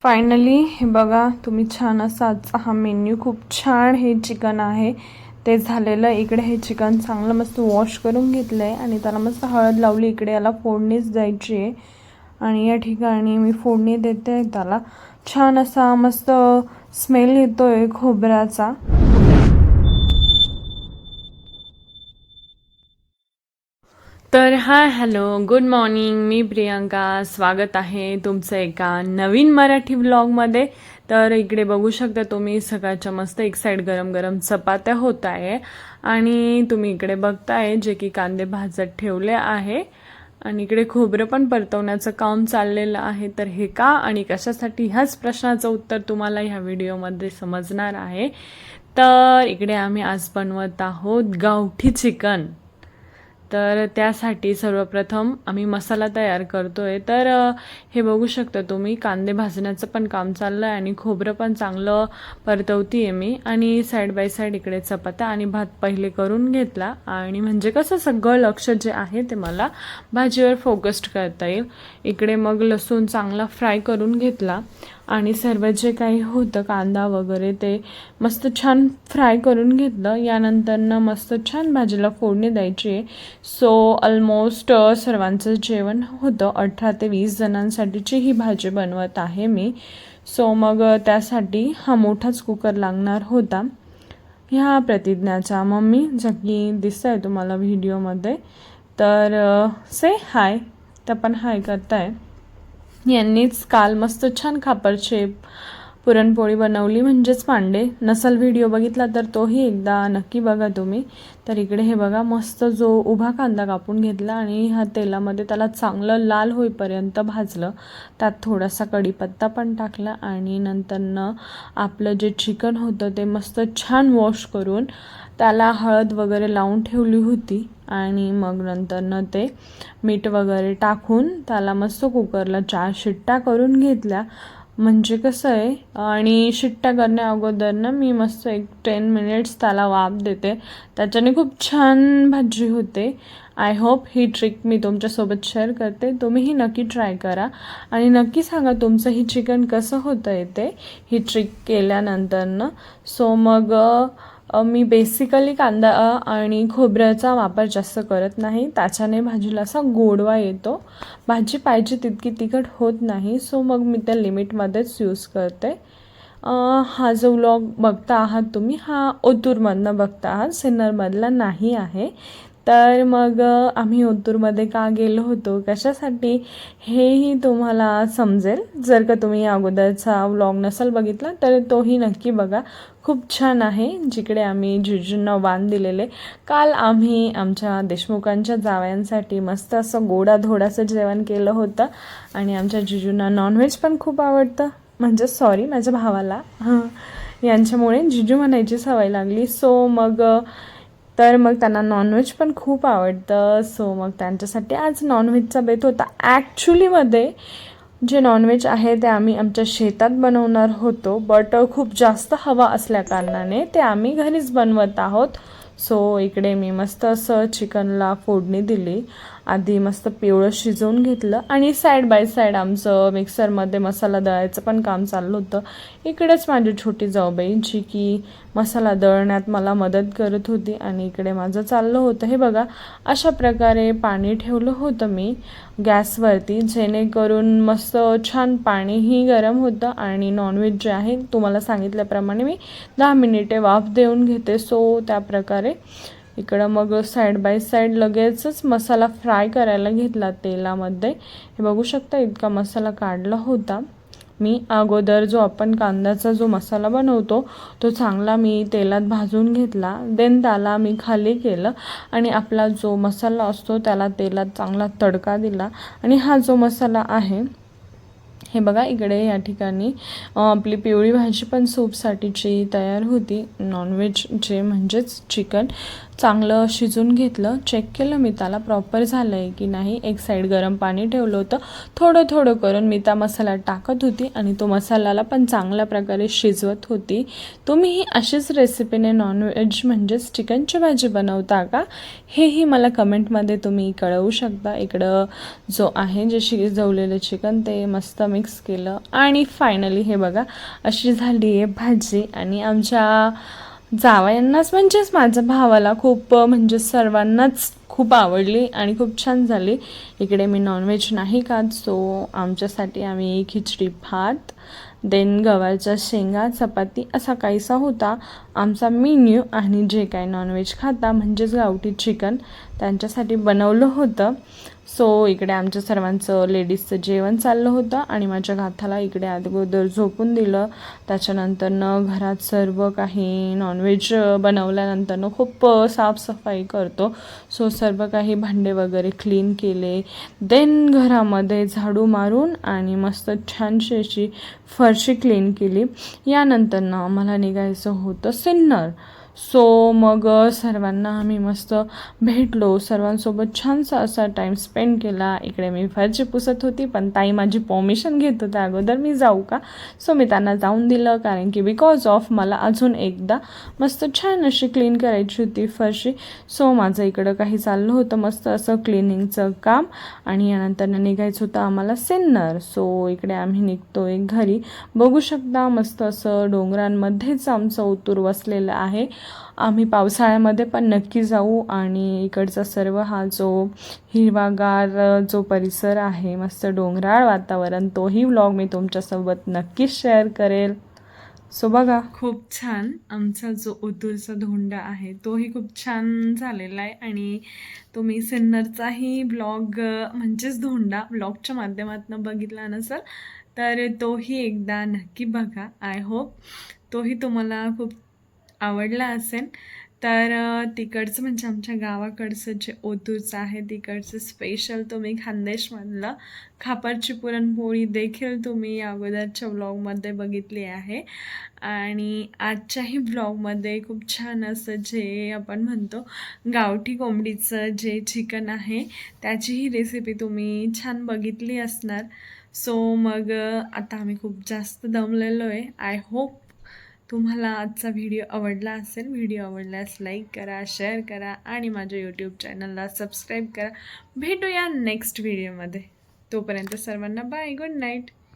Finally हे बघा तुम्ही छान असा आजचा हा मेन्यू खूप छान हे चिकन आहे ते झालेलं. इकडे हे चिकन चांगलं मस्त वॉश करून घेतलं आहे आणि त्याला मस्त हळद लावली. इकडे याला फोडणीच द्यायची आहे आणि या ठिकाणी मी फोडणी देते. त्याला छान असा मस्त स्मेल येतोय खोबऱ्याचा. तर हाय हॅलो गुड मॉर्निंग, मी प्रियंका. स्वागत आहे तुमचं एका नवीन मराठी व्लॉगमध्ये. तर इकडे बघू शकता तुम्ही सकाळच्या मस्त एक साईड गरम गरम चपात्या होत आहे आणि तुम्ही इकडे बघताय जे की कांदे भाजत ठेवले आहे आणि इकडे खोबरं पण परतवण्याचं काम चाललेलं आहे. तर हे का आणि कशासाठी ह्याच प्रश्नाचं उत्तर तुम्हाला ह्या व्हिडिओमध्ये समजणार आहे. तर इकडे आम्ही आज बनवत आहोत गावठी चिकन. तर त्यासाठी सर्वप्रथम आम्ही मसाला तयार करतोय. तर हे बघू शकता तुम्ही कांदे भाजण्याचं पण काम चाललं आहे आणि खोबरं पण चांगलं परतवती आहे मी आणि साईड बाय साईड इकडे चपात्या आणि भात पहिले करून घेतला आणि म्हणजे कसं सगळं लक्ष जे आहे ते मला भाजीवर फोकस्ड करता येईल. इकडे मग लसूण चांगला फ्राय करून घेतला आणि सर्व जे काही होतं कांदा वगैरे ते मस्त छान फ्राय करून घेतलं. यानंतरनं मस्त छान भाजीला फोडणी द्यायची आहे. सो ऑलमोस्ट सर्वांचं जेवण होतं. 18 ते 20 जणांसाठीची ही भाजी बनवत आहे मी. सो मग त्यासाठी हा मोठाच कुकर लागणार होता. ह्या प्रतिज्ञाचा मम्मी जगी दिसत आहे तुम्हाला व्हिडिओमध्ये. तर से हाय, त्या पण हाय करताय. यांनीच काल मस्त छान खापरचे पुरणपोळी बनवली म्हणजेच मांडे. नसल व्हिडिओ बघितला तर तोही एकदा नक्की बघा तुम्ही. तर इकडे हे बघा मस्त जो उभा कांदा कापून घेतला आणि ह्या तेलामध्ये त्याला चांगलं लाल होईपर्यंत भाजलं. त्यात थोडासा कढीपत्ता पण टाकला आणि नंतरनं आपलं जे चिकन होतं ते मस्त छान वॉश करून त्याला हळद वगैरे लावून ठेवली होती आणि मग नंतरनं ते मीठ वगैरे टाकून त्याला मस्त कुकरला 4 शिट्ट्या करून घेतल्या. म्हणजे कसं आहे आणि शिट्ट्या करण्या अगोदर ना मी मस्त एक 10 मिनिट्स त्याला वाफ देते. त्याच्याने खूप छान भाजी होते. आय होप ही ट्रिक मी तुमच्यासोबत शेअर करते. तुम्हीही नक्की ट्राय करा आणि नक्की सांगा तुमचं ही चिकन कसं होतं आहे ते ही ट्रिक केल्यानंतरनं. सो मग मी बेसिकली कांदा आणि खोबऱ्याचा वापर जास्त करत नाही. त्याच्याने भाजीला असा गोडवा येतो. भाजी पाहिजे तितकी तिखट होत नाही. सो मग मी त्या लिमिटमध्येच यूज करते. हा जो व्लॉग बघता आहात तुम्ही हा ओतूरमधनं बघता आहात, सिन्नरमधला नाही आहे. तर मग आम्ही ओतूरमध्ये का गेलो होतो कशासाठी हेही तुम्हाला समजेल. जर का तुम्ही अगोदरचा व्लॉग नसेल बघितला तर तोही नक्की बघा. खूप छान आहे. जिकडे आम्ही जिजूंना वाण दिलेले. काल आम्ही आमच्या देशमुखांच्या जावयांसाठी मस्त असं गोडाधोडाचं जेवण केलं होतं आणि आमच्या जिजूंना नॉनव्हेज पण खूप आवडतं. म्हणजे सॉरी माझ्या भावाला यांच्यामुळे जिजू म्हणायची सवय लागली. सो मग मग त्यांना नॉनव्हेज पण खूप आवडतं. सो मग त्यांच्यासाठी आज नॉनव्हेजचा बेत होता. ॲक्च्युलीमध्ये जे नॉनव्हेज आहे ते आम्ही आमच्या शेतात बनवणार होतो, बट खूप जास्त हवा असल्याकारणाने ते आम्ही घरीच बनवत आहोत. सो इकडे मी मस्त असं चिकनला फोडणी दिली. आधी मस्त पिवळं शिजवून घेतलं आणि साईड बाय साईड आमचं मिक्सरमध्ये मसाला दळायचं पण काम चाललं होतं. इकडेच माझी छोटी जाऊबाई जी की मसाला दळण्यात मला मदत करत होती आणि इकडे माझं चाललं होतं. हे बघा अशा प्रकारे पाणी ठेवलं होतं मी गॅसवरती, जेणेकरून मस्त छान पाणीही गरम होतं आणि नॉनव्हेज जे आहे तुम्हाला सांगितल्याप्रमाणे मी 10 मिनिटे वाफ देऊन घेते. सो त्याप्रकारे इकडं मग साईड बाय साईड लगेचच मसाला फ्राय करायला घेतला तेलामध्ये. हे बघू शकता इतका मसाला काढला होता मी. अगोदर जो आपण कांद्याचा जो मसाला बनवतो तो चांगला मी तेलात भाजून घेतला. देन त्याला मी खाली केलं आणि आपला जो मसाला असतो त्याला तेलात चांगला तडका दिला. आणि हा जो मसाला आहे हे बघा इकडे या ठिकाणी आपली पिवळी भाजी पण सूपसाठीची तयार होती. नॉनव्हेज जे म्हणजेच चिकन चांगलं शिजून घेतलं, चेक केलं मी त्याला प्रॉपर झालं आहे की नाही. एक साईड गरम पाणी ठेवलं होतं, थोडं थोडं करून मी त्या मसाल्यात टाकत होती आणि तो मसाल्याला पण चांगल्या प्रकारे शिजवत होती. तुम्हीही अशीच रेसिपीने नॉनव्हेज म्हणजेच चिकनची भाजी बनवता का, हेही मला कमेंटमध्ये तुम्ही कळवू शकता. इकडं जो आहे जे शिजवलेलं चिकन ते मस्त मिक्स केलं आणि फायनली हे बघा अशी झाली आहे भाजी. आणि आमच्या जावयांनाच म्हणजेच माझ्या भावाला खूप म्हणजे सर्वांनाच खूप आवडली आणि खूप छान झाली. इकडे मी नॉनव्हेज नाही खात, सो आमच्यासाठी आम्ही खिचडी भात देन गव्हाच्या शेंगा चपाती असा काहीसा होता आमचा मेन्यू. आणि जे काय नॉनव्हेज खाता म्हणजेच गावठी चिकन त्यांच्यासाठी बनवलं होतं. सो इकडे आमच्या सर्वांचं लेडीजचं जेवण चाललं होतं आणि माझ्या गाथाला इकडे अगोदर झोपून दिलं. त्याच्यानंतरनं घरात सर्व काही नॉनव्हेज बनवल्यानंतरनं खूप साफसफाई करतो. सो सर्व काही भांडे वगैरे क्लीन केले. देन घरामध्ये झाडू मारून आणि मस्त छानशी अशी फरशी क्लीन केली. यानंतरनं आम्हाला निघायचं होतं सिन्नर. सो मग सर्वांना आम्ही मस्त भेटलो, सर्वांसोबत छानसा असा टाईम स्पेंड केला. इकडे मी फरशी पुसत होती, पण ताई माझी परमिशन घेत होत्या अगोदर मी जाऊ का. सो मी त्यांना जाऊन दिलं, कारण की बिकॉज ऑफ मला अजून एकदा मस्त छान अशी क्लीन करायची होती फरशी. सो माझं इकडं काही चाललं होतं मस्त असं क्लिनिंगचं काम. आणि यानंतर निघायचं होतं आम्हाला सिन्नर. सो इकडे आम्ही निघतोय घरी. बघू शकता मस्त असं डोंगरांमध्येच आमचं ओतूर वसलेलं आहे. आम्ही पावसाळ्यामध्ये पण नक्की जाऊ. आणि इकडचा सर्व हा जो हिरवागार जो परिसर आहे, मस्त डोंगराळ वातावरण, तोही व्लॉग मी तुमच्यासोबत नक्कीच शेअर करेल. सो बघा, खूप छान आमचा जो ओतूरचा धोंडा आहे तोही खूप छान झालेला आहे. आणि तुम्ही सिन्नरचाही ब्लॉग म्हणजेच धोंडा ब्लॉगच्या माध्यमातून बघितला नसेल तर तोही एकदा नक्की बघा. आय होप तोही तुम्हाला खूप आवडला असेल. तर तिकडचं म्हणजे आमच्या गावाकडचं जे ओतूरचं आहे तिकडचं स्पेशल तुम्ही खानदेशमधलं खापरची पुरणपोळी देखील तुम्ही अगोदरच्या व्लॉगमध्ये बघितली आहे. आणि आजच्याही ब्लॉगमध्ये खूप छान असं जे आपण म्हणतो गावठी कोंबडीचं जे चिकन आहे त्याचीही रेसिपी तुम्ही छान बघितली असणार. सो मग आता आम्ही खूप जास्त दमलेलो आहे. आय होप तुम्हाला आजचा व्हिडिओ आवडला असेल. व्हिडिओ आवडल्यास लाईक करा, शेअर करा आणि माझ्या यूट्यूब चॅनलला सबस्क्राईब करा. भेटूया नेक्स्ट व्हिडिओमध्ये. तोपर्यंत सर्वांना बाय, गुड नाईट.